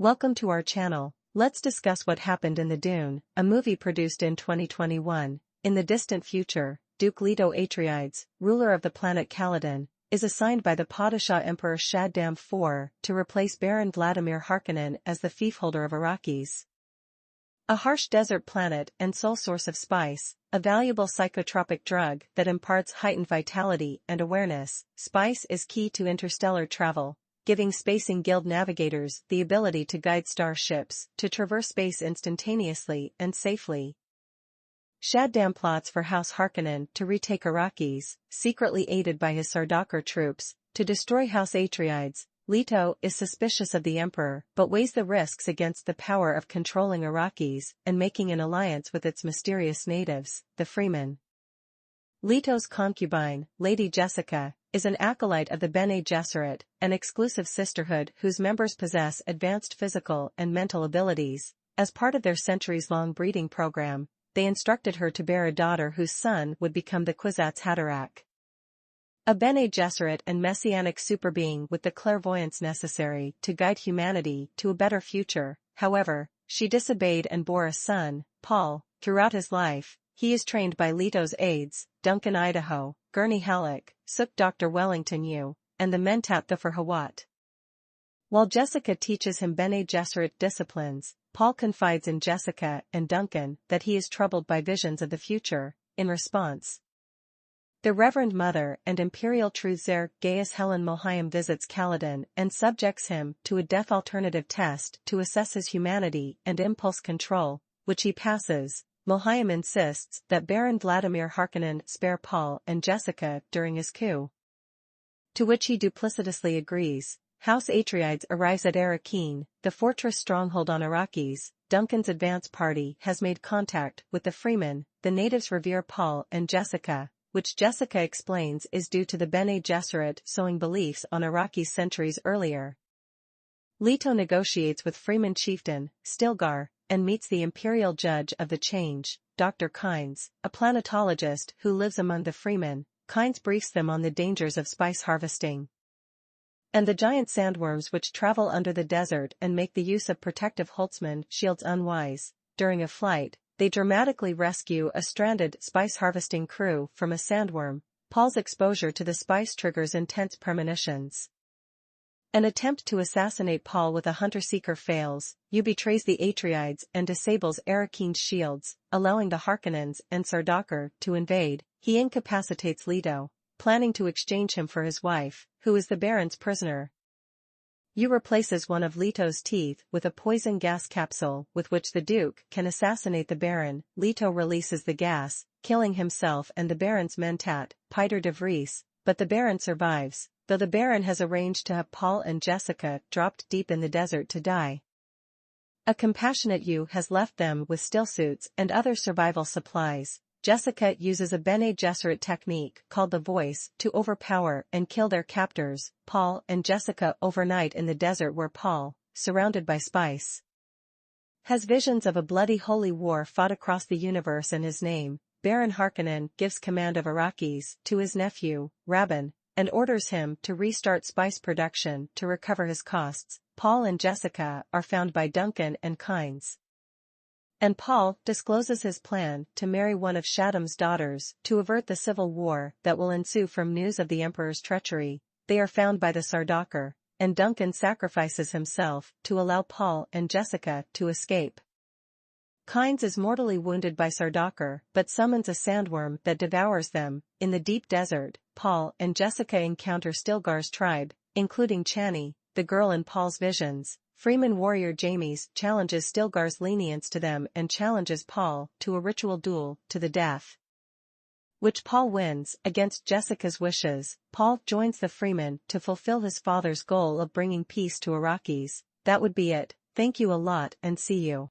Welcome to our channel. Let's discuss what happened in the Dune, a movie produced in 2021. In the distant future, Duke Leto Atreides, ruler of the planet Caladan, is assigned by the Padishah Emperor Shaddam IV to replace Baron Vladimir Harkonnen as the fiefholder of Arrakis. A harsh desert planet and sole source of spice, a valuable psychotropic drug that imparts heightened vitality and awareness. Spice is key to interstellar travel, giving Spacing Guild navigators the ability to guide starships to traverse space instantaneously and safely. Shaddam plots for House Harkonnen to retake Arrakis, secretly aided by his Sardaukar troops, to destroy House Atreides. Leto is suspicious of the Emperor but weighs the risks against the power of controlling Arrakis and making an alliance with its mysterious natives, the Freemen. Leto's concubine, Lady Jessica, is an acolyte of the Bene Gesserit, an exclusive sisterhood whose members possess advanced physical and mental abilities. As part of their centuries-long breeding program, they instructed her to bear a daughter whose son would become the Kwisatz Haderach, a Bene Gesserit and messianic superbeing with the clairvoyance necessary to guide humanity to a better future. However, she disobeyed and bore a son, Paul. Throughout his life, he is trained by Leto's aides, Duncan Idaho, Gurney Halleck, Sook Dr. Wellington Yu, and the Mentat Thufir Hawat. While Jessica teaches him Bene Gesserit disciplines, Paul confides in Jessica and Duncan that he is troubled by visions of the future. In response, the Reverend Mother and Imperial Truthsayer Gaius Helen Mohiam visits Caladan and subjects him to a death alternative test to assess his humanity and impulse control, which he passes. Mohiam insists that Baron Vladimir Harkonnen spare Paul and Jessica during his coup, to which he duplicitously agrees. House Atreides arrives at Arrakeen, the fortress stronghold on Arrakis. Duncan's advance party has made contact with the Freemen. The natives revere Paul and Jessica, which Jessica explains is due to the Bene Gesserit sowing beliefs on Arrakis centuries earlier. Leto negotiates with Freeman chieftain, Stilgar, and meets the imperial judge of the change, Dr. Kynes, a planetologist who lives among the Freemen. Kynes briefs them on the dangers of spice harvesting and the giant sandworms which travel under the desert and make the use of protective Holtzman shields unwise. During a flight, they dramatically rescue a stranded spice harvesting crew from a sandworm. Paul's exposure to the spice triggers intense premonitions. An attempt to assassinate Paul with a hunter-seeker fails. Yu betrays the Atreides and disables Arrakeen's shields, allowing the Harkonnens and Sardaukar to invade. He incapacitates Leto, planning to exchange him for his wife, who is the Baron's prisoner. Yu replaces one of Leto's teeth with a poison gas capsule with which the Duke can assassinate the Baron. Leto releases the gas, killing himself and the Baron's mentat, Piter de Vries, but the Baron survives, though the Baron has arranged to have Paul and Jessica dropped deep in the desert to die. A compassionate Yu has left them with stillsuits and other survival supplies. Jessica uses a Bene Gesserit technique called the Voice to overpower and kill their captors, Paul and Jessica, overnight in the desert where Paul, surrounded by spice, has visions of a bloody holy war fought across the universe in his name. Baron Harkonnen gives command of Arrakis to his nephew, Rabban, and orders him to restart spice production to recover his costs. Paul and Jessica are found by Duncan and Kynes, and Paul discloses his plan to marry one of Shaddam's daughters to avert the civil war that will ensue from news of the Emperor's treachery. They are found by the Sardaukar, and Duncan sacrifices himself to allow Paul and Jessica to escape. Kynes is mortally wounded by Sardaukar but summons a sandworm that devours them. In the deep desert, Paul and Jessica encounter Stilgar's tribe, including Chani, the girl in Paul's visions. Freeman warrior Jamies challenges Stilgar's lenience to them and challenges Paul to a ritual duel to the death, which Paul wins. Against Jessica's wishes, Paul joins the Freeman to fulfill his father's goal of bringing peace to Arrakis. That would be it. Thank you a lot and see you.